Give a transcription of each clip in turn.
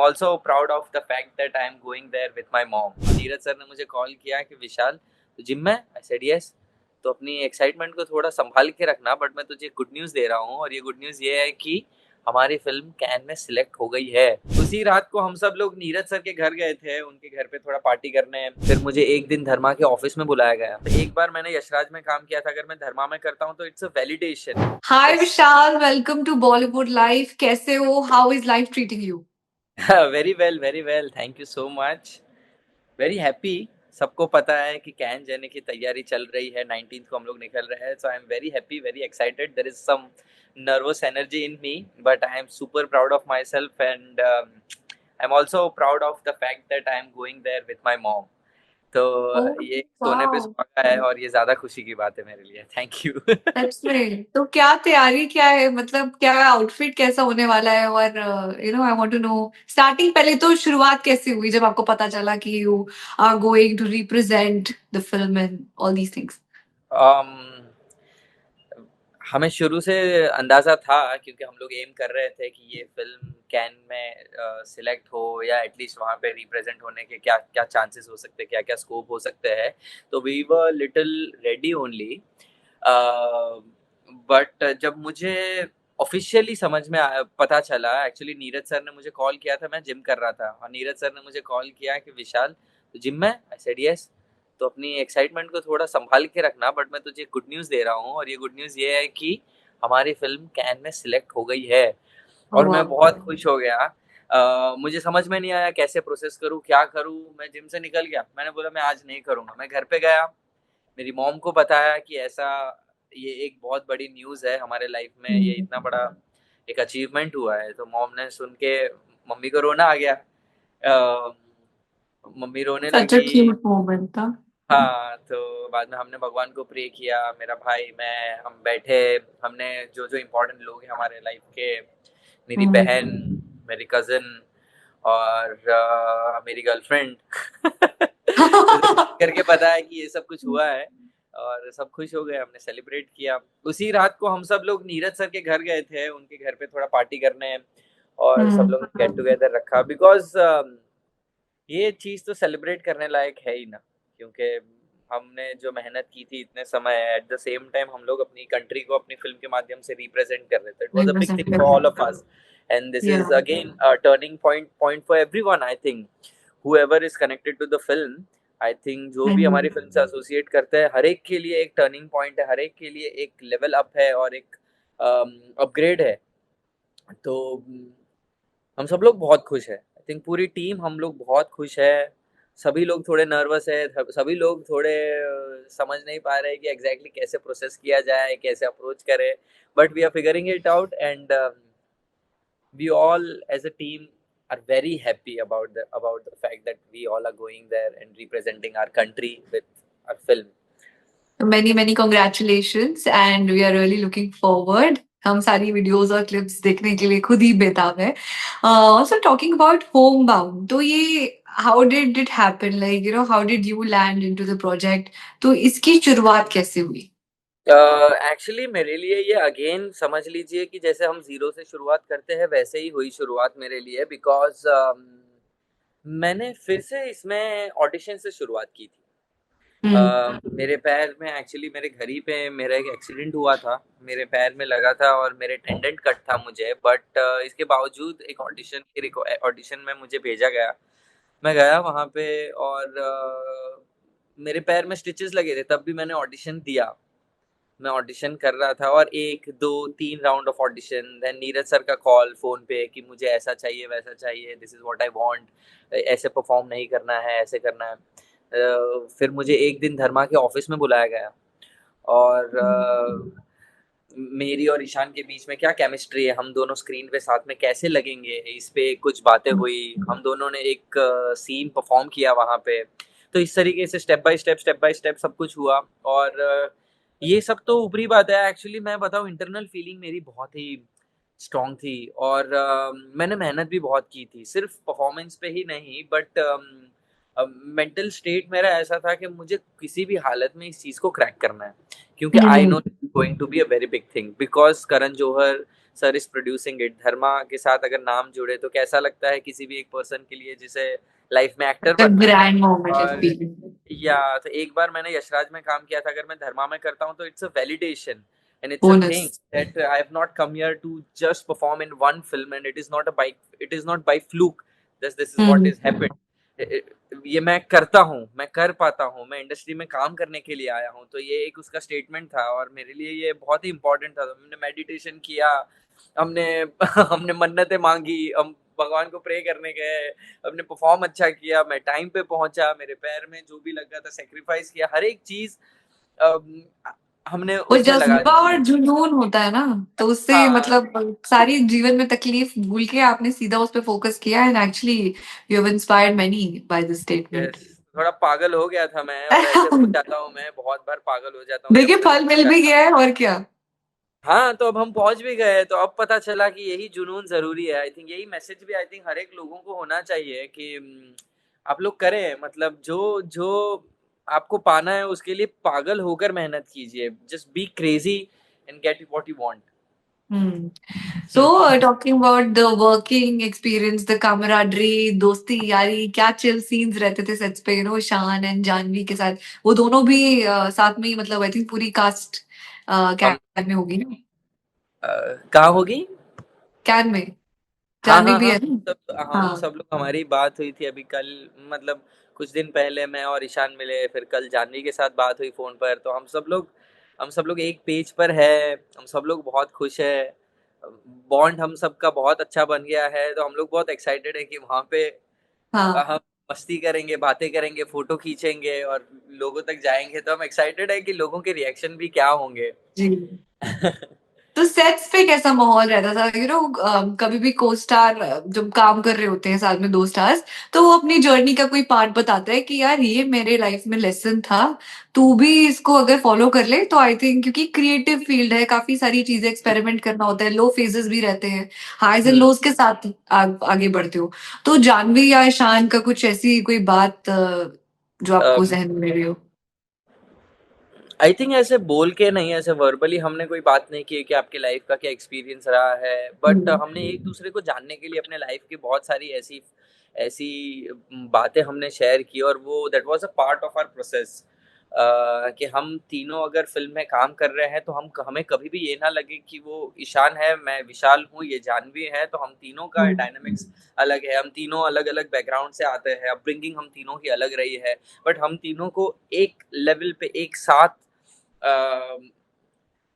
also proud of the fact that I am going there with my mom. Neeraj sir ने मुझे call किया कि विशाल तो जिम में, आई सेड यस। तो अपनी एक्साइटमेंट को थोड़ा संभाल के रखना, बट मैं तुझे गुड न्यूज़ दे रहा हूँ, और ये गुड न्यूज़ ये है कि हमारी फिल्म कैन में सिलेक्ट हो गई है। उसी रात को हम सब लोग नीरज सर के घर गए थे, उनके घर पे थोड़ा पार्टी करने। फिर मुझे एक दिन धर्मा के ऑफिस में बुलाया गया। एक बार मैंने यशराज में काम किया था, अगर मैं धर्मा में करता हूँ तो it's a validation. Hi Vishal, welcome to Bollywood life. कैसे हो? How is life treating you? Very well, very well, thank you so much. Very happy. सबको पता है कि कैन जाने की तैयारी चल रही है, 19th को हम लोग निकल रहे हैं। So I am very happy, very excited. There is some nervous energy in me, but I am super proud of myself, and I'm also proud of the fact that I am going there with my mom. तो ओह ये सोने पे wow, सुहागा है, और ये ज्यादा खुशी की बात है मेरे लिए। Thank you. सच में। तो क्या तैयारी क्या है, मतलब क्या आउटफिट कैसा होने वाला है? और I want to know starting, पहले तो शुरुआत कैसे हुई जब आपको पता चला कि you are going to represent the film and all these things? um, हमें शुरू से अंदाज़ा था, क्योंकि हम लोग एम कर रहे थे कि ये फ़िल्म कैन में सिलेक्ट हो, या एटलीस्ट वहाँ पे रिप्रेजेंट होने के क्या क्या चांसेस हो सकते हैं, क्या क्या स्कोप हो सकते हैं। तो we were little ready only. But जब मुझे ऑफिशियली समझ में पता चला, एक्चुअली नीरज सर ने मुझे कॉल किया था, मैं जिम कर रहा था, और नीरज सर ने मुझे कॉल किया कि विशाल तो जिम में, आई सेड यस। तो अपनी एक्साइटमेंट को थोड़ा संभाल के रखना, बट मैं तुझे गुड न्यूज़ दे रहा हूँ, और ये गुड न्यूज़ ये है कि हमारी फिल्म कैन में सिलेक्ट हो गई है। और मैं बहुत खुश हो गया। मुझे समझ में नहीं आया कैसे प्रोसेस करूँ, क्या करूँ। मैं जिम से निकल गया, मैंने बोला मैं आज नहीं करूँगा। मैं घर पे गया, मेरी मॉम को बताया कि ऐसा, ये एक बहुत बड़ी न्यूज़ है हमारे लाइफ में, ये इतना बड़ा एक अचीवमेंट हुआ है। तो मॉम ने सुन के, मम्मी को रोना आ गया। अ, मम्मी रोने सच अ लगी। क्यूट मोमेंट था। हाँ, तो बाद में हमने भगवान को प्रे किया, मेरा भाई, मैं, हम बैठे। हमने जो जो इम्पोर्टेंट लोग हैं हमारे लाइफ के, मेरी बहन, मेरी कज़न, और मेरी गर्लफ्रेंड करके पता है कि ये सब कुछ हुआ है, और सब खुश हो गए, हमने सेलिब्रेट किया। उसी रात को हम सब लोग नीरज सर के घर गए थे, उनके घर पे थोड़ा पार्टी करने, और सब लोग गेट टुगेदर रखा, बिकॉज ये चीज़ तो सेलिब्रेट करने लायक है ही ना, क्योंकि हमने जो मेहनत की थी इतने समय, एट द सेम टाइम हम लोग अपनी कंट्री को अपनी फिल्म के माध्यम से रिप्रेजेंट कर रहे थे। It was a big thing for all of us, and this is again a turning point for everyone, I think. whoever is connected to the film, I think जो भी हमारी फिल्म से एसोसिएट करते हैं, हर एक के लिए एक टर्निंग पॉइंट है, हर एक के लिए एक लेवल अप है, और एक अपग्रेड है। तो हम सब लोग बहुत खुश हैं। आई थिंक पूरी टीम, हम लोग बहुत खुश है। सभी लोग थोड़े नर्वस है, सभी लोग थोड़े समझ नहीं पा रहे कि एग्जैक्टली कैसे प्रोसेस किया जाए, कैसे अप्रोच करें। But we are figuring it out, and we all as a team are very happy about the fact that we all are going there and representing our country with our film. Many many congratulations and we are really looking forward. हम सारी videos और clips देखने के लिए खुद ही बेताब है। Also talking about home bound, तो ये how did it happen, like how did you land into the project? तो इसकी शुरुआत कैसे हुई? एक्चुअली मेरे लिए ये अगेन समझ लीजिए कि जैसे हम जीरो से शुरुआत करते हैं, वैसे ही हुई शुरुआत मेरे लिए, बिकॉज मैंने फिर से इसमें ऑडिशन से शुरुआत की थी। मेरे पैर में, एक्चुअली मेरे घर ही पे मेरा एक एक्सीडेंट हुआ था, मेरे पैर में लगा था, और मेरे टेंडेंट कट था मुझे। बट इसके बावजूद एक ऑडिशन में मुझे भेजा गया। मैं गया वहाँ पे, और मेरे पैर में स्टिचेस लगे थे, तब भी मैंने ऑडिशन दिया। मैं ऑडिशन कर रहा था, और एक दो तीन round of audition, then Neeraj sir का कॉल फोन पे कि मुझे ऐसा चाहिए, वैसा चाहिए, this is what I want, ऐसे परफॉर्म नहीं करना है, ऐसे करना है। फिर मुझे एक दिन धर्मा के ऑफिस में बुलाया गया, और मेरी और ईशान के बीच में क्या केमिस्ट्री है, हम दोनों स्क्रीन पे साथ में कैसे लगेंगे, इस पे कुछ बातें हुई। हम दोनों ने एक सीन परफॉर्म किया वहाँ पे। तो इस तरीके से स्टेप बाय स्टेप सब कुछ हुआ। और ये सब तो ऊपरी बात है। एक्चुअली मैं बताऊँ, इंटरनल फीलिंग मेरी बहुत ही स्ट्रांग थी, और मैंने मेहनत भी बहुत की थी, सिर्फ परफॉर्मेंस पे ही नहीं, बट मेंटल स्टेट मेरा ऐसा था कि मुझे किसी भी हालत में इस चीज़ को क्रैक करना है, क्योंकि I know going to be a very big thing, because Karan Johar sir is producing it, Dharma के साथ अगर नाम जुड़े तो कैसा लगता है किसी भी एक पर्सन के लिए जिसे लाइफ में एक्टर द बनना है। ग्रैंड मोमेंट और एक्सपीरियंस। या तो एक बार मैंने यशराज में काम किया था, अगर मैं धर्मा में करता हूँ तो it's a validation and it's a bonus. thing that I have not come here to just perform in one film, and it is not by fluke that this is what hmm. is happened। ये मैं करता हूँ, मैं कर पाता हूँ, मैं industry में काम करने के लिए आया हूँ, तो ये एक उसका स्टेटमेंट था और मेरे लिए ये बहुत ही इंपॉर्टेंट था। हमने मेडिटेशन किया, हमने हमने मन्नतें मांगी, हम भगवान को प्रे करने गए, हमने परफॉर्म अच्छा किया, मैं टाइम पे पहुंचा, मेरे पैर में जो भी लगा था सेक्रीफाइस किया, हर एक चीज हमने वो उसमें लगा जज्बा दी। और जुनून होता है ना, तो उससे हाँ, मतलब सारी जीवन में तकलीफ भूल के आपने सीधा उस पे फोकस किया, and actually you have inspired many by this statement. Yes, थोड़ा पागल हो गया था मैं, और ऐसे हो जाता हूँ, मैं बहुत बार पागल हो जाता हूँ जब देखिए मुझे फल कुछ मिल भी करना। गया है, और क्या। हाँ, तो अब हम पहुंच भी गए, तो अब पता चला कि यही जुनून जरूरी है। आई थिंक यही मैसेज भी आई थिंक हर एक लोगों को होना चाहिए कि आप लोग करें, मतलब जो जो आपको पाना है उसके लिए पागल होकर मेहनत कीजिए, just be crazy and get what you want. Hmm. So talking about the working experience, the camaraderie, दोस्ती यारी, क्या चिल सीन्स रहते थे सेट्स पे, शान एंड जानवी के साथ। वो दोनों भी साथ में ही, मतलब आई थिंक पूरी कास्ट हम कैन में होगी ना। कहाँ होगी? कैन में हाँ जानवी हाँ भी हाँ, है ना। हम हाँ। सब लोग, हमारी बात हुई थी अभी कल, मतलब कुछ दिन पहले मैं और ईशान मिले, फिर कल जानवी के साथ बात हुई फोन पर, तो हम सब लोग एक पेज पर है, हम सब लोग बहुत खुश है, बॉन्ड हम सबका बहुत अच्छा बन गया है, तो हम लोग बहुत एक्साइटेड है कि वहाँ पे हाँ हम मस्ती करेंगे, बातें करेंगे, फोटो खींचेंगे और लोगों तक जाएंगे, तो हम एक्साइटेड है कि लोगों के रिएक्शन भी क्या होंगे। जी। तो सेट्स पे कैसा माहौल रहता था, कभी भी को स्टार जब काम कर रहे होते हैं साथ में दो स्टार्स, तो वो अपनी जर्नी का कोई पार्ट बताता है कि यार ये मेरे लाइफ में लेसन था, तू भी इसको अगर फॉलो कर ले तो आई थिंक, क्योंकि क्रिएटिव फील्ड है, काफी सारी चीजें एक्सपेरिमेंट करना होता है, लो फेजेस भी रहते हैं, हाईज एंड हम्म। लोज के साथ आगे बढ़ते हो। तो जानवी या ईशान का कुछ ऐसी कोई बात जो आपको जहन में रही हो। आई थिंक ऐसे बोल के नहीं, ऐसे वर्बली हमने कोई बात नहीं की है कि आपके लाइफ का क्या एक्सपीरियंस रहा है, बट हम्म। हमने एक दूसरे को जानने के लिए अपने लाइफ की बहुत सारी ऐसी ऐसी बातें हमने शेयर की, और वो that was a part of our process. कि हम तीनों अगर फिल्म में काम कर रहे हैं तो हमें कभी भी ये ना लगे कि वो ईशान है, मैं विशाल हूँ, ये जानवी है, तो हम तीनों का डायनामिक्स अलग है, हम तीनों अलग अलग बैकग्राउंड से आते हैं, अपब्रिंगिंग हम तीनों की अलग रही है, बट हम तीनों को एक लेवल पे एक साथ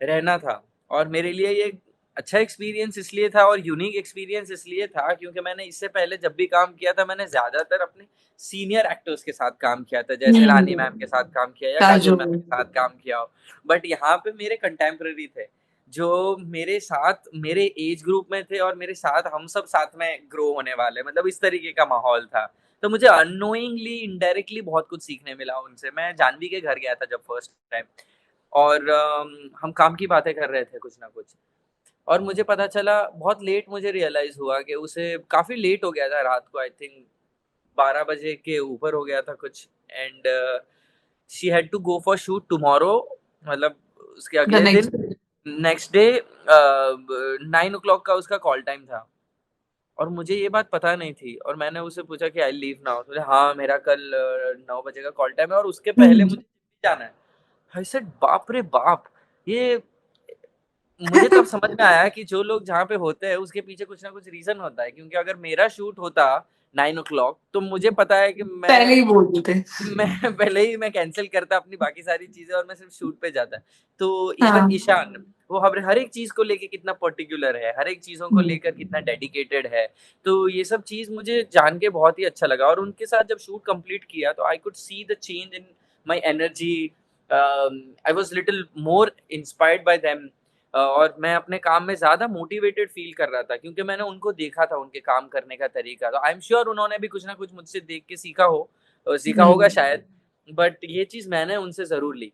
रहना था। और मेरे लिए ये अच्छा एक्सपीरियंस इसलिए था और यूनिक एक्सपीरियंस इसलिए था क्योंकि मैंने इससे पहले जब भी काम किया था मैंने ज्यादातर अपने सीनियर एक्टर्स के साथ काम किया था, जैसे रानी मैम के साथ काम किया या काजोल काजोल। मैम के साथ काम किया हो। बट यहाँ पे मेरे कंटेम्प्रेरी थे जो मेरे साथ मेरे एज ग्रुप में थे और मेरे साथ हम सब साथ में ग्रो होने वाले, मतलब इस तरीके का माहौल था। तो मुझे अननोइंगली इनडायरेक्टली बहुत कुछ सीखने मिला उनसे। मैं जानवी के घर गया था जब फर्स्ट टाइम, और हम काम की बातें कर रहे थे कुछ ना कुछ, और मुझे पता चला बहुत लेट, मुझे रियलाइज हुआ कि उसे काफी लेट हो गया था रात को, आई थिंक 12 बजे के ऊपर हो गया था कुछ, and she had to go for shoot tomorrow, मतलब उसके द अगले दिन, नेक्स्ट। नेक्स्ट डे 9 o'clock का उसका कॉल टाइम था। और मुझे ये बात पता नहीं थी, और मैंने उससे पूछा कि आई लीव नाउ, तो बोले हाँ मेरा कल 9 बजे का कॉल टाइम है और उसके पहले मुझे जाना है। आई सेड बाप रे बाप, ये मुझे तब समझ में आया कि जो लोग जहाँ पे होते हैं उसके पीछे कुछ ना कुछ रीजन होता है, क्योंकि अगर मेरा शूट होता 9 o'clock तो मुझे पता है कि पहले मैं ही बोल देते। मैं पहले ही मैं कैंसिल करता अपनी बाकी सारी चीजें और मैं सिर्फ शूट पे जाता। तो इवन हाँ। ईशान, वो हर एक चीज को लेके कितना पर्टिकुलर है, हर एक चीजों को लेकर कितना डेडिकेटेड है, तो ये सब चीज मुझे जान के बहुत ही अच्छा लगा। और उनके साथ जब शूट कंप्लीट किया तो I could see the change in my energy, I was little more inspired by them, और मैं अपने काम में ज्यादा मोटिवेटेड फील कर रहा था क्योंकि मैंने उनको देखा था, उनके काम करने का तरीका, तो आई एम श्योर उन्होंने भी कुछ ना कुछ मुझसे देख के सीखा होगा हम्म। शायद, बट ये चीज मैंने उनसे जरूर ली।